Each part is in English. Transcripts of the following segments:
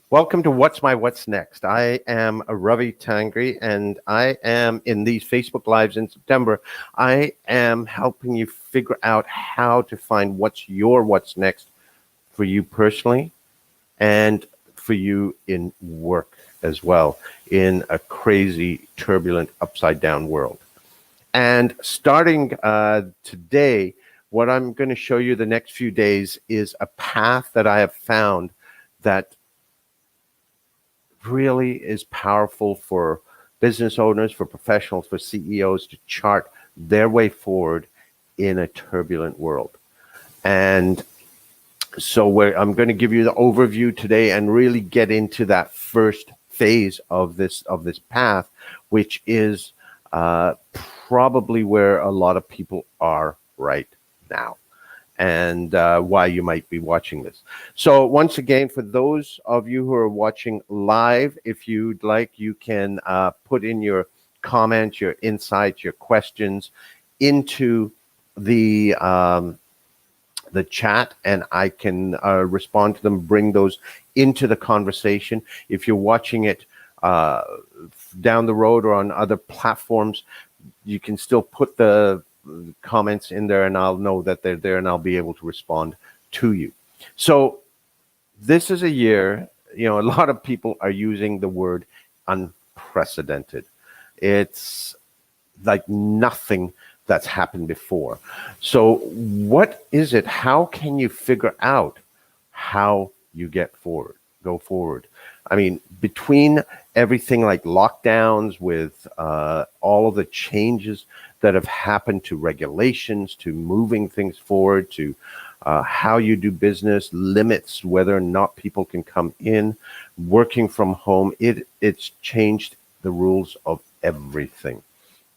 Welcome to What's Next. I am Ravi Tangri, and I am in these Facebook Lives in September. I am helping you figure out how to find what's next for you personally and for you in work as well in a crazy, turbulent, upside down world. And starting today, what I'm going to show you the next few days is a path that I have found that really is powerful for business owners, for professionals, for CEOs to chart their way forward in a turbulent world. And so I'm going to give you the overview today and really get into that first phase of this path, which is probably where a lot of people are right now, and why you might be watching this. So once again, for those of you who are watching live, if you'd like, you can put in your comments, your insights, your questions into the chat, and I can respond to them, bring those into the conversation. If you're watching it down the road or on other platforms, you can still put the comments in there and I'll know that they're there and I'll be able to respond to you. So this is a year, a lot of people are using the word unprecedented. It's like nothing that's happened before. So what is it? How can you figure out how you go forward? I mean, between everything like lockdowns, with all of the changes that have happened to regulations, to moving things forward, to how you do business, limits whether or not people can come in, working from home, it's changed the rules of everything.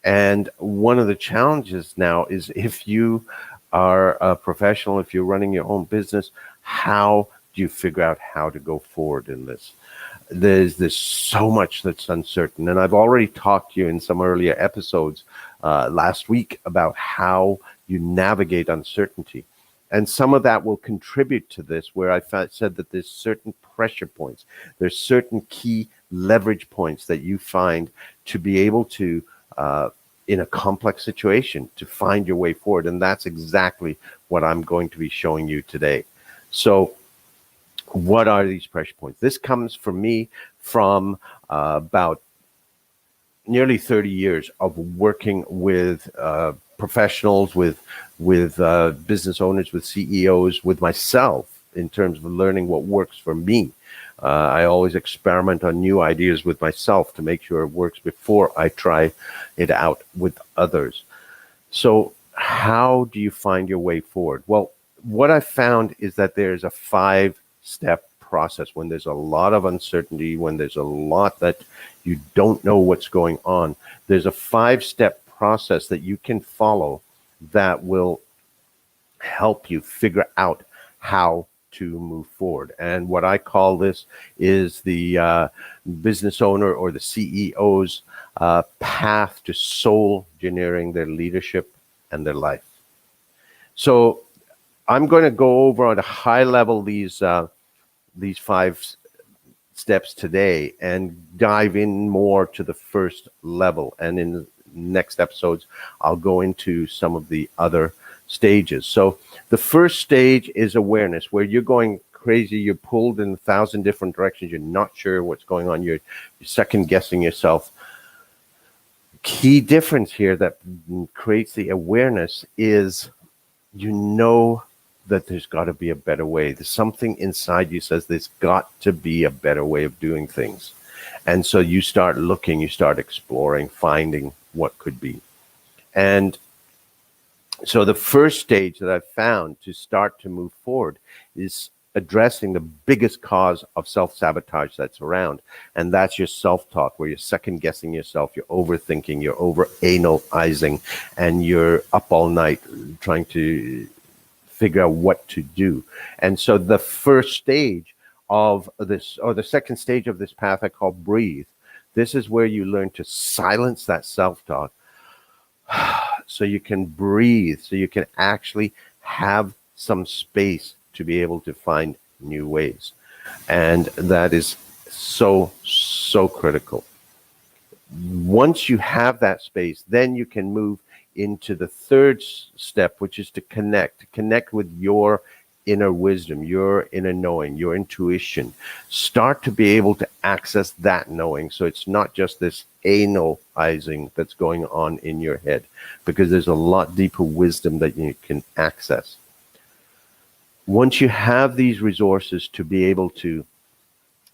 And one of the challenges now is, if you are a professional, if you're running your own business, how do you figure out how to go forward in this? There's so much that's uncertain. And I've already talked to you in some earlier episodes last week about how you navigate uncertainty. And some of that will contribute to this, where I said that there's certain pressure points, there's certain key leverage points that you find to be able to in a complex situation, to find your way forward. And that's exactly what I'm going to be showing you today. So what are these pressure points? This comes for me from about nearly 30 years of working with professionals, with business owners, with CEOs, with myself, in terms of learning what works for me. I always experiment on new ideas with myself to make sure it works before I try it out with others. So how do you find your way forward? Well, what I found is that there's a 5-step process. When there's a lot of uncertainty, when there's a lot that you don't know what's going on, there's a 5-step process that you can follow that will help you figure out how to move forward. And what I call this is the business owner or the CEO's path to soul engineering their leadership and their life. So I'm going to go over on a high level these 5 steps today and dive in more to the first level. And in the next episodes, I'll go into some of the other stages. So the first stage is awareness, where you're going crazy, you're pulled in 1,000 different directions, you're not sure what's going on, you're second guessing yourself. Key difference here that creates the awareness is, that there's got to be a better way. There's something inside you says there's got to be a better way of doing things. And so you start looking, you start exploring, finding what could be. And so the first stage that I've found to start to move forward is addressing the biggest cause of self-sabotage that's around. And that's your self-talk, where you're second-guessing yourself, you're overthinking, you're over-analyzing, and you're up all night trying to figure out what to do. And so the first stage of this, or the second stage of this path, I call breathe. This is where you learn to silence that self-talk so you can breathe, so you can actually have some space to be able to find new ways. And that is so critical. Once you have that space, then you can move into the third step, which is to connect with your inner wisdom, your inner knowing, your intuition. Start to be able to access that knowing. So it's not just this analyzing that's going on in your head, because there's a lot deeper wisdom that you can access. Once you have these resources to be able to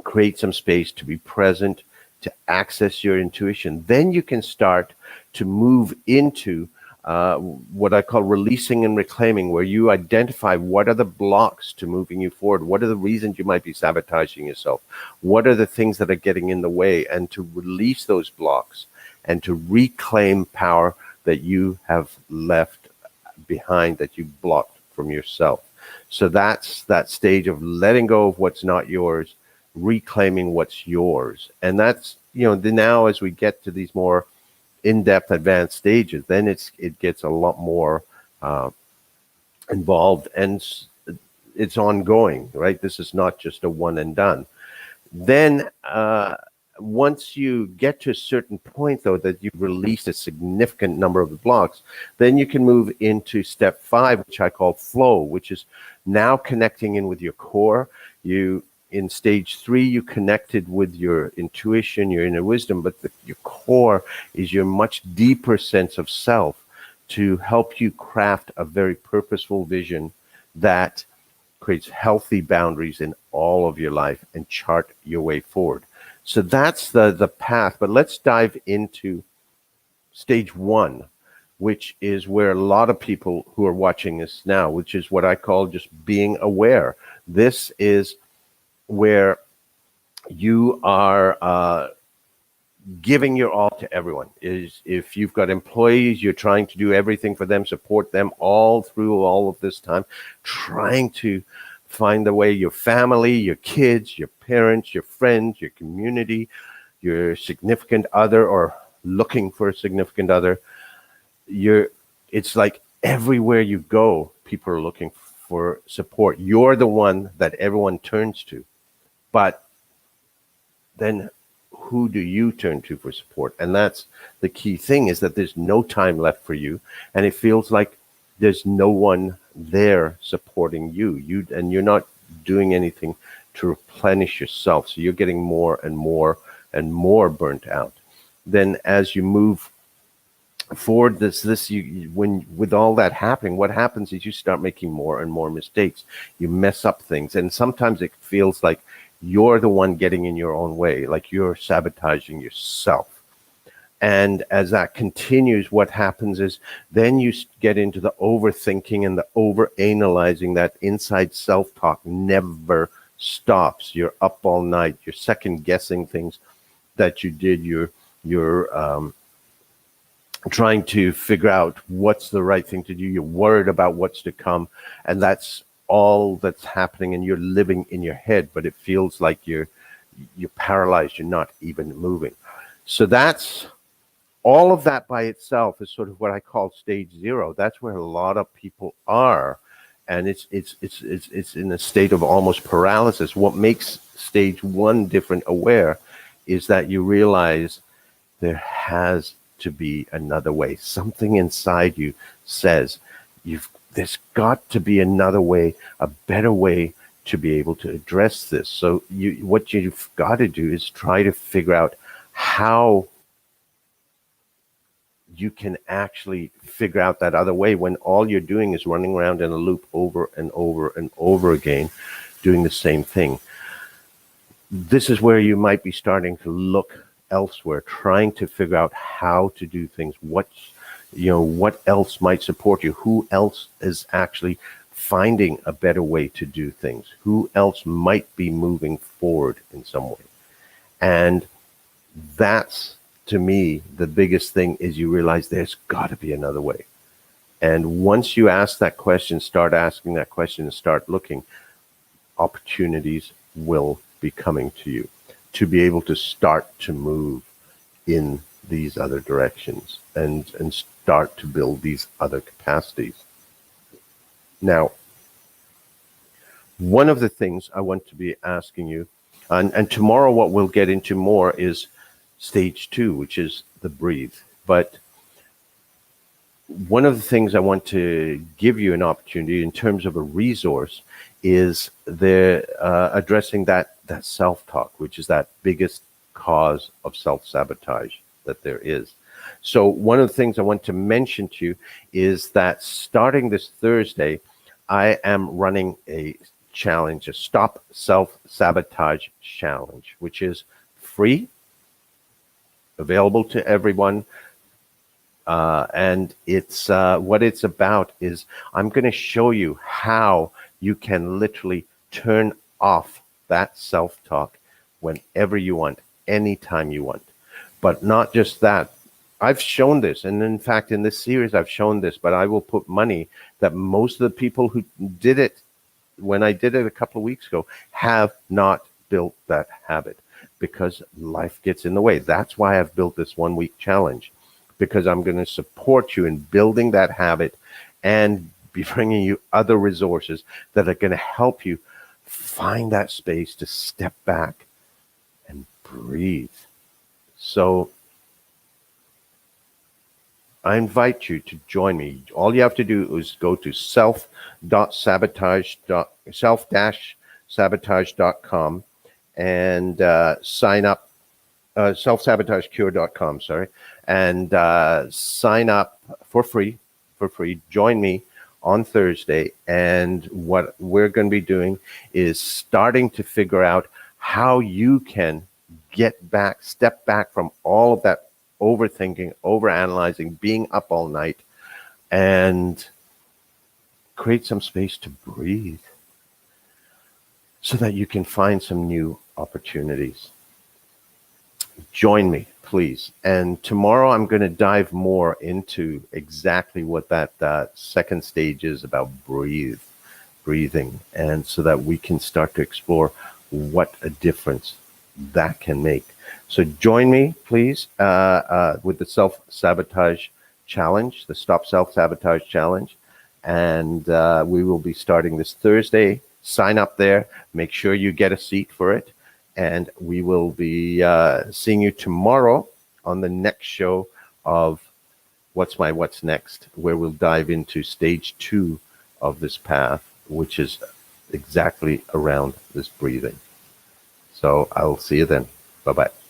create some space to be present, to access your intuition, then you can start to move into what I call releasing and reclaiming, where you identify what are the blocks to moving you forward, what are the reasons you might be sabotaging yourself, what are the things that are getting in the way, and to release those blocks and to reclaim power that you have left behind, that you blocked from yourself. So that's that stage of letting go of what's not yours, reclaiming what's yours. And that's, now as we get to these more in-depth advanced stages, then it gets a lot more involved, and it's ongoing, right? This is not just a one and done. Then once you get to a certain point, though, that you've released a significant number of the blocks, then you can move into step 5, which I call flow, which is now connecting in with your core. In stage 3, you connected with your intuition, your inner wisdom, but your core is your much deeper sense of self to help you craft a very purposeful vision that creates healthy boundaries in all of your life and chart your way forward. So that's the path. But let's dive into stage 1, which is where a lot of people who are watching this now, which is what I call just being aware. This is where you are giving your all to everyone. If you've got employees, you're trying to do everything for them, support them all through all of this time, trying to find the way your family, your kids, your parents, your friends, your community, your significant other, or looking for a significant other. It's like everywhere you go, people are looking for support. You're the one that everyone turns to. But then who do you turn to for support? And that's the key thing, is that there's no time left for you. And it feels like there's no one there supporting you. And you're not doing anything to replenish yourself. So you're getting more and more and more burnt out. Then as you move forward, when with all that happening, what happens is you start making more and more mistakes. You mess up things. And sometimes it feels like you're the one getting in your own way, like you're sabotaging yourself. And as that continues, what happens is then you get into the overthinking and the over-analyzing. That inside self-talk never stops. You're up all night. You're second-guessing things that you did. You're trying to figure out what's the right thing to do. You're worried about what's to come. And that's all that's happening, and you're living in your head, but it feels like you're paralyzed. You're not even moving. So that's all of that by itself is sort of what I call stage 0. That's where a lot of people are, and it's in a state of almost paralysis. What makes stage 1 different aware is that you realize there has to be another way. Something inside you says there's got to be another way, a better way to be able to address this. So what you've got to do is try to figure out how you can actually figure out that other way, when all you're doing is running around in a loop over and over and over again, doing the same thing. This is where you might be starting to look elsewhere, trying to figure out how to do things, what else might support you, who else is actually finding a better way to do things, who else might be moving forward in some way. And that's, to me, the biggest thing, is you realize there's got to be another way. And once you ask that question, start asking that question and start looking, opportunities will be coming to you to be able to start to move in these other directions and start to build these other capacities. Now, One of the things I want to be asking you, and tomorrow what we'll get into more is stage 2, which is the breathe. But one of the things I want to give you an opportunity in terms of a resource is the addressing that self-talk, which is that biggest cause of self-sabotage that there is. So one of the things I want to mention to you is that starting this Thursday, I am running a challenge, a Stop Self-Sabotage Challenge, which is free, available to everyone. And it's what it's about is I'm going to show you how you can literally turn off that self-talk whenever you want, anytime you want. But not just that. I've shown this, and in fact, in this series, I've shown this, but I will put money that most of the people who did it when I did it a couple of weeks ago have not built that habit because life gets in the way. That's why I've built this 1-week challenge, because I'm going to support you in building that habit and be bringing you other resources that are going to help you find that space to step back and breathe. So I invite you to join me. All you have to do is go to self-sabotage.com and sign up, self-sabotagecure.com, sorry, and sign up for free. Join me on Thursday, and what we're going to be doing is starting to figure out how you can step back from all of that overthinking, overanalyzing, being up all night, and create some space to breathe so that you can find some new opportunities. Join me, please. And tomorrow I'm going to dive more into exactly what that second stage is about, breathing, and so that we can start to explore what a difference that can make. So join me, please, with the self-sabotage challenge, the Stop Self-Sabotage Challenge. And we will be starting this Thursday. Sign up there. Make sure you get a seat for it. And we will be seeing you tomorrow on the next show of What's Next, where we'll dive into stage 2 of this path, which is exactly around this breathing. So I'll see you then. Bye-bye.